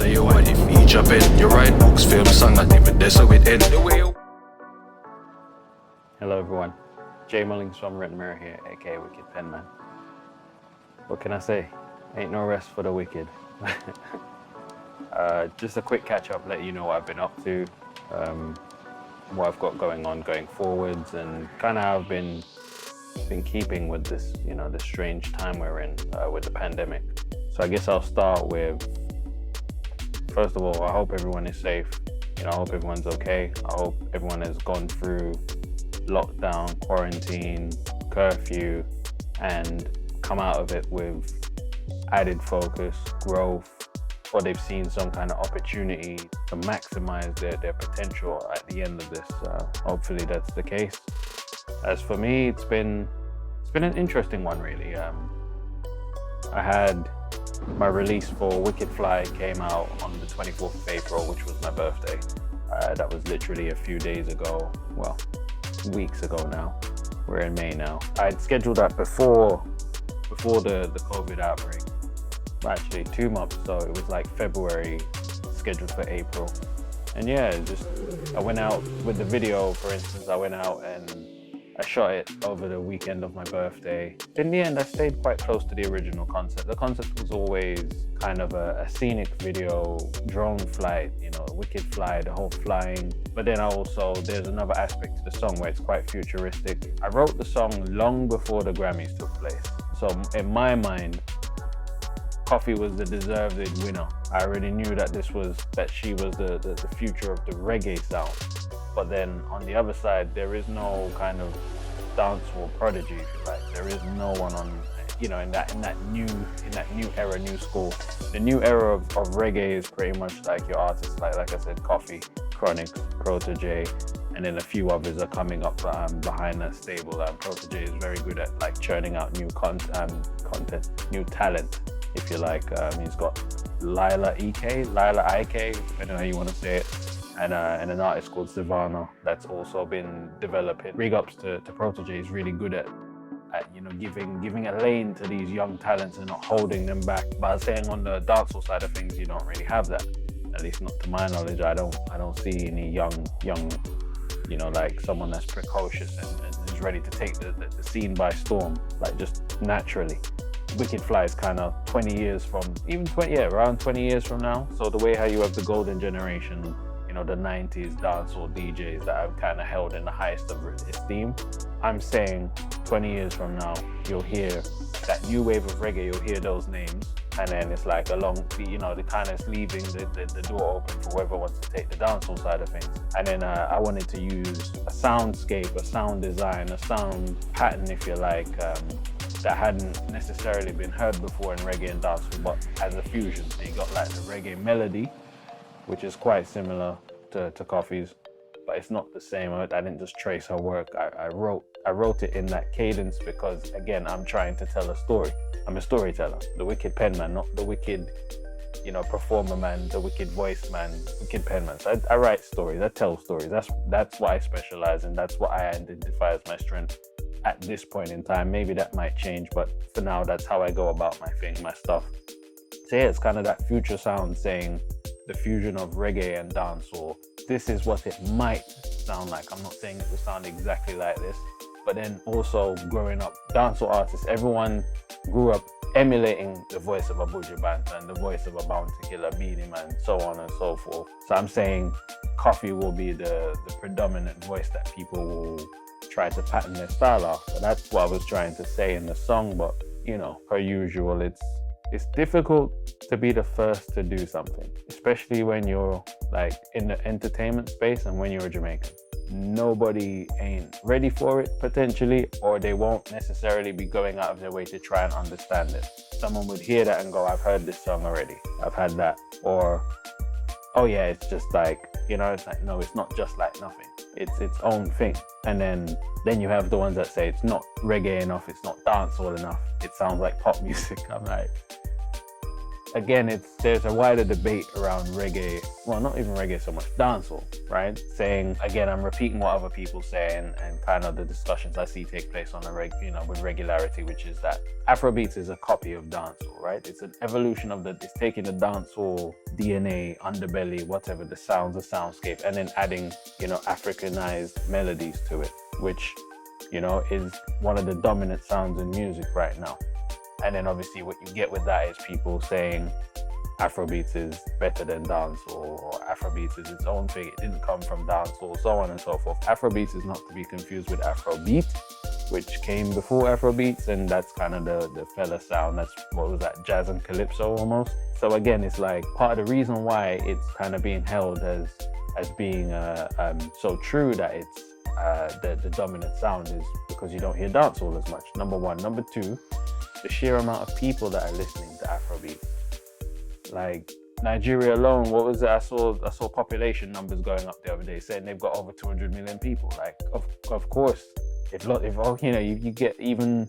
say you want it, feature pen. You write books, film song, not even there so it end. Hello everyone, Mullings from Reggae here, aka Wicked Penman. What can I say? Ain't no rest for the wicked. Just a quick catch up, let you know what I've been up to, what I've got going on going forwards, and kind of how I've been keeping with this, this strange time we're in with the pandemic. So I guess I'll start with, first of all, I hope everyone is safe. I hope everyone's okay. I hope everyone has gone through lockdown, quarantine, curfew, and come out of it with added focus, growth, or they've seen some kind of opportunity to maximize their potential at the end of this. Hopefully that's the case. As for me, it's been an interesting one, really. I had my release for Wicked Fly came out on the 24th of April, which was my birthday. That was literally a few days ago. Well, weeks ago now. We're in May now. I'd scheduled that before the COVID outbreak. Actually 2 months, so it was like February, scheduled for April. And yeah, I went out with the video, for instance. I went out and I shot it over the weekend of my birthday. In the end, I stayed quite close to the original concept. The concept was always kind of a scenic video, drone flight, Wicked Fly, the whole flying. But then there's another aspect to the song where it's quite futuristic. I wrote the song long before the Grammys took place. So in my mind, Koffee was the deserved winner. I already knew that she was the future of the reggae sound. But then on the other side, there is no kind of dancehall prodigy, if you like. There is no one on, in that new era, new school. The new era of reggae is pretty much like your artists, like I said, Koffee, Chronic, Protege, and then a few others are coming up behind that stable. Protege is very good at like churning out new content, new talent, if you like. He's got Lila IK, depending on how you want to say it. And an artist called Savannah that's also been developing. Big ups to Protege. He's really good at giving a lane to these young talents and not holding them back. But I was saying on the dancehall side of things, you don't really have that. At least not to my knowledge. I don't see any young, like someone that's precocious and is ready to take the scene by storm, like just naturally. Wicked Fly is kind of 20 years from, around 20 years from now. So the way how you have the golden generation, the 90s dancehall DJs that I've kind of held in the highest of esteem. I'm saying 20 years from now, you'll hear that new wave of reggae, you'll hear those names, and then it's like the kind of leaving the door open for whoever wants to take the dancehall side of things. And then I wanted to use a soundscape, a sound design, a sound pattern, if you like, that hadn't necessarily been heard before in reggae and dancehall, but as a fusion. So you got like the reggae melody, which is quite similar to Koffee's, but it's not the same. I didn't just trace her work. I wrote it in that cadence because, again, I'm trying to tell a story. I'm a storyteller, the Wicked Penman, not the wicked, performer man, the wicked voice man, Wicked Penman. So I write stories, I tell stories. That's what I specialize in. That's what I identify as my strength at this point in time. Maybe that might change, but for now, that's how I go about my stuff. So yeah, it's kind of that future sound saying, the fusion of reggae and dancehall. This is what it might sound like. I'm not saying it will sound exactly like this, but then also growing up, dancehall artists, everyone grew up emulating the voice of a Buju Banton and the voice of a Bounty Killer, Beanie Man, so on and so forth. So I'm saying Koffee will be the predominant voice that people will try to pattern their style after. That's what I was trying to say in the song, but per usual, it's difficult to be the first to do something, especially when you're like in the entertainment space and when you're a Jamaican. Nobody ain't ready for it potentially, or they won't necessarily be going out of their way to try and understand it. Someone would hear that and go, I've heard this song already. I've had that. Or, oh yeah, it's just like, it's like, no, it's not just like nothing. It's its own thing. And then you have the ones that say it's not reggae enough, it's not dancehall enough, it sounds like pop music. I'm like, again, there's a wider debate around reggae, well, not even reggae so much, dancehall, right? Saying, again, I'm repeating what other people say and kind of the discussions I see take place on with regularity, which is that Afrobeats is a copy of dancehall, right? It's an evolution it's taking the dancehall DNA, underbelly, whatever, the sounds, the soundscape, and then adding, you know, Africanized melodies to it, which, you know, is one of the dominant sounds in music right now. And then obviously what you get with that is people saying Afrobeats is better than dancehall, or Afrobeats is its own thing, it didn't come from dancehall, so on and so forth. Afrobeats is not to be confused with Afrobeat, which came before Afrobeats, and that's kind of the fella sound. That's, what was that, jazz and calypso almost. So again, it's like part of the reason why it's kind of being held as being so true that it's the dominant sound is because you don't hear dancehall as much, number one. Number two, the sheer amount of people that are listening to Afrobeat. Like Nigeria alone, what was it? I saw population numbers going up the other day saying they've got over 200 million people. Like, of course, if you know, you get even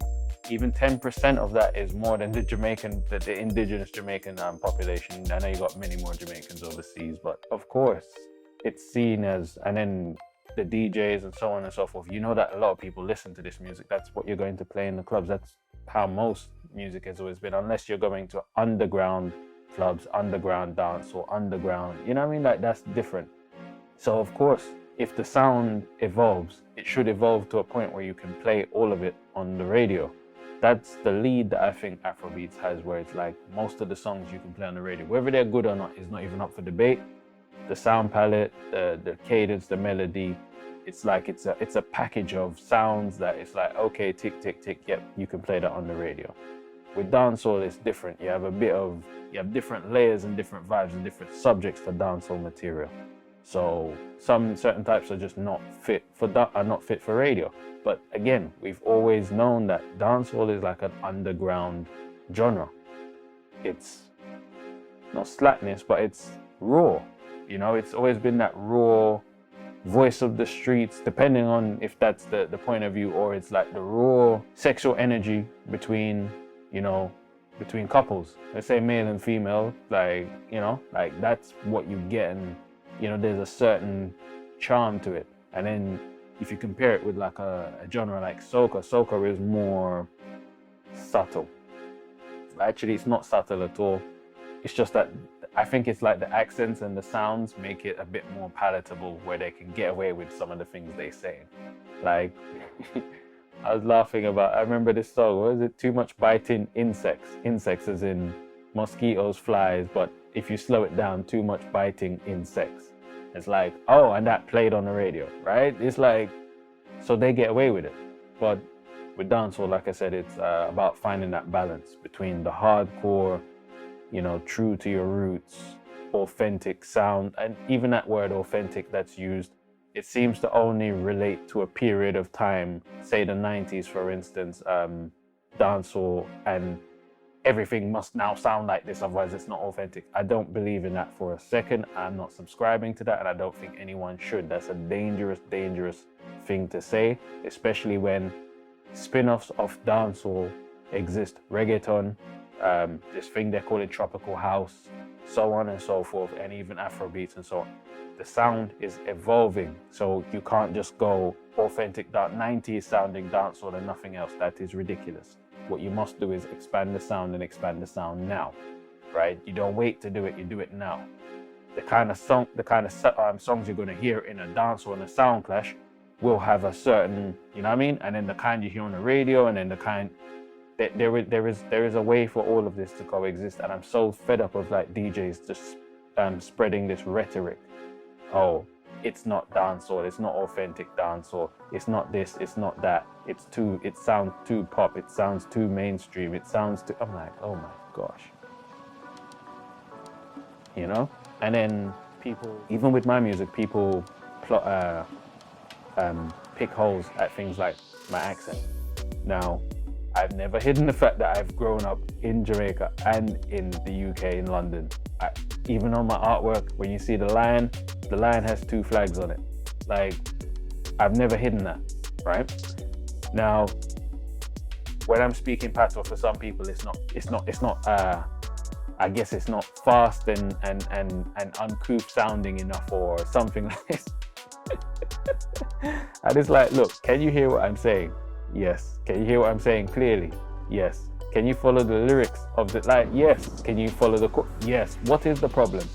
10% of that is more than the indigenous Jamaican population. I know you got many more Jamaicans overseas, but of course, it's seen as, and then the DJs and so on and so forth. You know that a lot of people listen to this music. That's what you're going to play in the clubs. That's how most music has always been, unless you're going to underground clubs, underground dance, or underground, you know what I mean? Like, that's different. So of course, if the sound evolves, it should evolve to a point where you can play all of it on the radio. That's the lead that I think Afrobeats has, where it's like most of the songs you can play on the radio, whether they're good or not is not even up for debate. The sound palette, the cadence, the melody, it's like it's a package of sounds that it's like, okay, tick tick tick, yep, you can play that on the radio. With dancehall, it's different. You have different layers and different vibes and different subjects for dancehall material. So certain types are just not fit for radio. But again, we've always known that dancehall is like an underground genre. It's not slackness, but it's raw. You know, it's always been that raw voice of the streets, depending on if that's the point of view, or it's like the raw sexual energy between couples, let's say male and female, like, you know, like that's what you get. And, you know, there's a certain charm to it. And then if you compare it with like a genre like soca is more subtle. Actually, it's not subtle at all. It's just that I think it's like the accents and the sounds make it a bit more palatable, where they can get away with some of the things they say. Like, I was laughing about, I remember this song, what is it? Too much biting insects. Insects as in mosquitoes, flies, but if you slow it down, too much biting insects. It's like, oh, and that played on the radio, right? It's like, so they get away with it. But with dancehall, like I said, it's about finding that balance between the hardcore, you know, true to your roots, authentic sound, and even that word authentic that's used, it seems to only relate to a period of time, say the 90s, for instance, dancehall, and everything must now sound like this, otherwise it's not authentic. I don't believe in that for a second. I'm not subscribing to that, and I don't think anyone should. That's a dangerous thing to say, especially when spin-offs of dancehall exist. Reggaeton, this thing they call it tropical house, so on and so forth, and even Afrobeats and so on. The sound is evolving, so you can't just go authentic 90s sounding dancehall and nothing else. That is ridiculous. What you must do is expand the sound, and expand the sound now, right? You don't wait to do it, you do it now. The kind of songs you're going to hear in a dancehall and a sound clash will have a certain, you know what I mean? And then the kind you hear on the radio, and then the kind, there is a way for all of this to coexist. And I'm so fed up of like DJs just spreading this rhetoric. Oh, it's not dancehall, it's not authentic dancehall, it's not this, it's not that, it sounds too pop, it sounds too mainstream, it sounds too, I'm like, oh my gosh. You know? And then people, even with my music, people pick holes at things like my accent. Now, I've never hidden the fact that I've grown up in Jamaica and in the UK, in London. Even on my artwork, when you see the lion has 2 flags on it. Like, I've never hidden that, right? Now, when I'm speaking patois, for some people, it's not. I guess it's not fast and uncouth sounding enough, or something like this. And it's like, look, can you hear what I'm saying? Yes. Can you hear what I'm saying clearly? Yes. Can you follow the lyrics of the line? Yes. Can you follow the yes. What is the problem?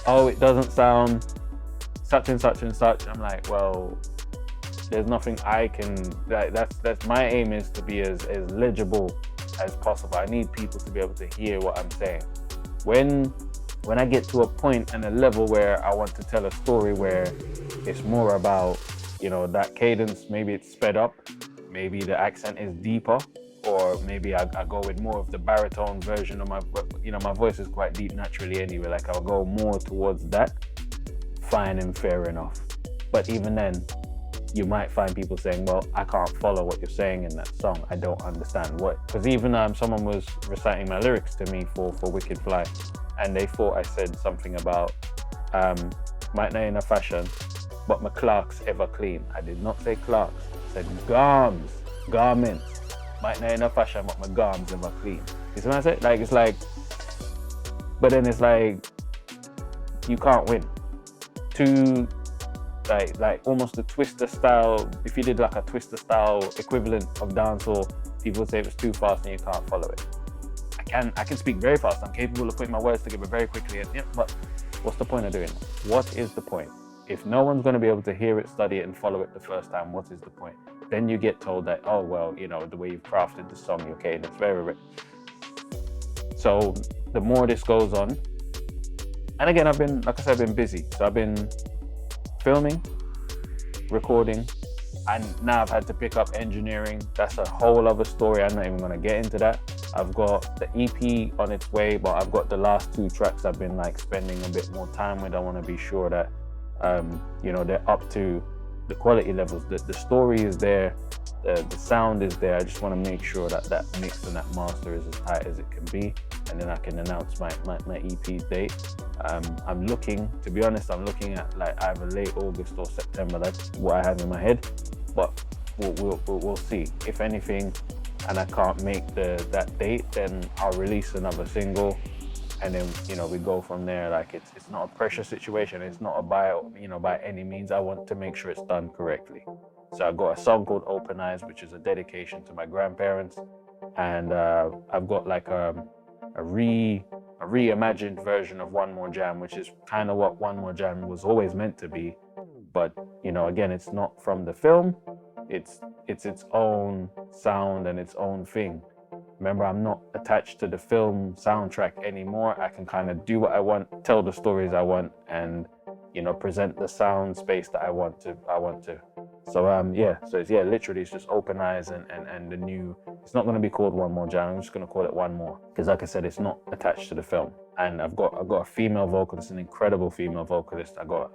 oh, it doesn't sound such and such and such. I'm like, well, there's nothing I can, that's my aim is to be as legible as possible. I need people to be able to hear what I'm saying. When I get to a point and a level where I want to tell a story where it's more about, you know, that cadence, maybe it's sped up, maybe the accent is deeper, or maybe I go with more of the baritone version of my, you know, my voice is quite deep naturally anyway, like I'll go more towards that, fine and fair enough. But even then, you might find people saying, well, I can't follow what you're saying in that song. I don't understand what, because even someone was reciting my lyrics to me for Wicked Fly, and they thought I said something about, might not in a fashion, but my clerks ever clean. I did not say clerks, I said garments. Might not in a fashion, but my garms ever clean. You see what I said? Like, it's like, but then it's like, you can't win. Two, like almost a twister style, if you did like a twister style equivalent of dancehall, people would say it was too fast and you can't follow it. I can speak very fast. I'm capable of putting my words together very quickly. And, yeah, but what's the point of doing it? What is the point? If no one's going to be able to hear it, study it, and follow it the first time, what is the point? Then you get told that, oh, well, you know, the way you've crafted the song, your cadence, very. So the more this goes on, and again, I've been, like I said, I've been busy. So I've been filming, recording, and now I've had to pick up engineering. That's a whole other story. I'm not even going to get into that. I've got the EP on its way, but I've got the last 2 tracks I've been like spending a bit more time with. I want to be sure that you know, they're up to the quality levels. The story is there, the sound is there. I just want to make sure that that mix and that master is as tight as it can be, and then I can announce my EP's date. I'm looking, to be honest, I'm looking at like either late August or September. That's what I have in my head, but we'll see. If anything, and I can't make that date, then I'll release another single, and then, you know, we go from there. Like, it's not a pressure situation. It's not a by any means. I want to make sure it's done correctly. So I've got a song called Open Eyes, which is a dedication to my grandparents, and I've got like a reimagined version of One More Jam, which is kind of what One More Jam was always meant to be. But, you know, again, it's not from the film. It's its own sound and its own thing. Remember, I'm not attached to the film soundtrack anymore. I can kind of do what I want, tell the stories I want, and, you know, present the sound space that I want to. So literally it's just Open Eyes and the new, it's not going to be called One More Jam. I'm just going to call it One More, because like I said, it's not attached to the film. And I've got a female vocalist, an incredible female vocalist. I got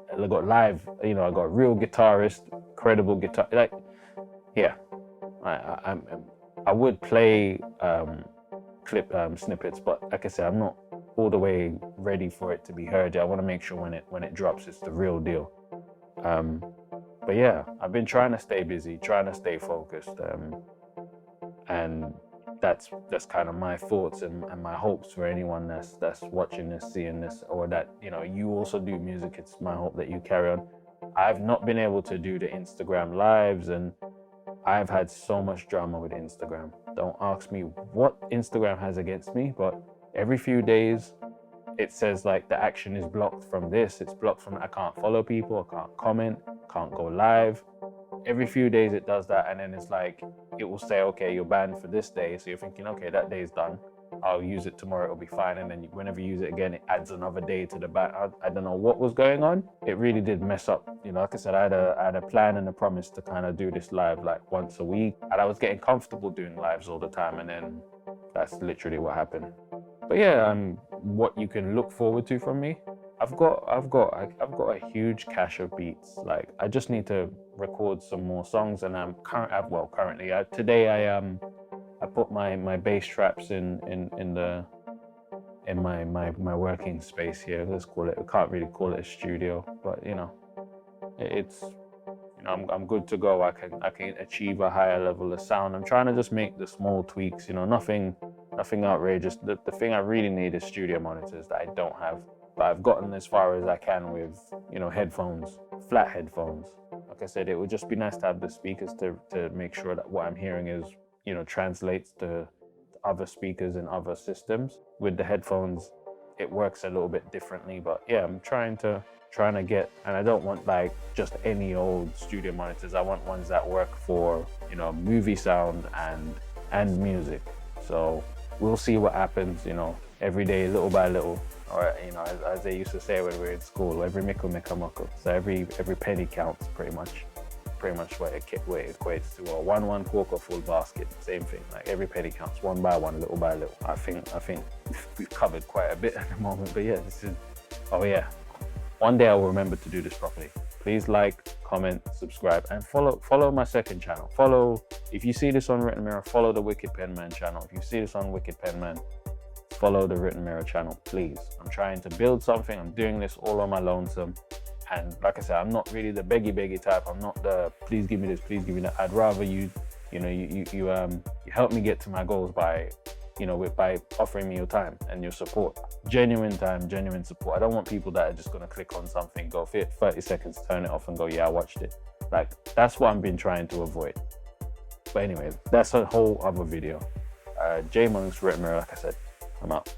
live, you know, I got a real guitarist, incredible guitar. Like, yeah, I would play clip snippets, but like I said, I'm not all the way ready for it to be heard. I want to make sure when it drops, it's the real deal. But yeah, I've been trying to stay busy, trying to stay focused, and that's kind of my thoughts and my hopes for anyone that's watching this, seeing this, or that, you know, you also do music. It's my hope that you carry on. I've not been able to do the Instagram lives, and I've had so much drama with Instagram. Don't ask me what Instagram has against me, but every few days it says like the action is blocked from this, it's blocked from, I can't follow people, I can't comment, can't go live. Every few days it does that, and then it's like, it will say, okay, you're banned for this day. So you're thinking, okay, that day's done. I'll use it tomorrow, it'll be fine. And then whenever you use it again, it adds another day to the ban. I don't know what was going on. It really did mess up. You know, like I said, I had a plan and a promise to kind of do this live like once a week. And I was getting comfortable doing lives all the time. And then that's literally what happened. But yeah, what you can look forward to from me, I've got a huge cache of beats. Like, I just need to record some more songs, and currently today I put my bass traps in my working space here. Let's call it. We can't really call it a studio, but you know, it's, you know, I'm good to go. I can achieve a higher level of sound. I'm trying to just make the small tweaks. You know, nothing outrageous. The thing I really need is studio monitors that I don't have. But I've gotten as far as I can with, you know, headphones, flat headphones. Like I said, it would just be nice to have the speakers to make sure that what I'm hearing is, you know, translates to other speakers and other systems. With the headphones, it works a little bit differently. But yeah, I'm trying to get, and I don't want like just any old studio monitors. I want ones that work for, you know, movie sound and music. So we'll see what happens, you know, every day, little by little. Or, you know, as they used to say when we were in school, every mickle make a muckle. So every penny counts, pretty much what it equates to. Or one quarter full basket, same thing. Like every penny counts, one by one, little by little. I think we've covered quite a bit at the moment. But yeah, this is, oh yeah, one day I will remember to do this properly. Please like, comment, subscribe, and follow my second channel. Follow, if you see this on Written Mirror, follow the Wicked Penman channel. If you see this on Wicked Penman, follow the Written Mirror channel, please. I'm trying to build something. I'm doing this all on my lonesome. And like I said, I'm not really the beggy type. I'm not the please give me this, please give me that. I'd rather you help me get to my goals by, you know, by offering me your time and your support. Genuine time, genuine support. I don't want people that are just gonna click on something, go 30 seconds, turn it off and go, yeah, I watched it. Like, that's what I've been trying to avoid. But anyway, that's a whole other video. Mullings, Written Mirror, like I said, I'm out.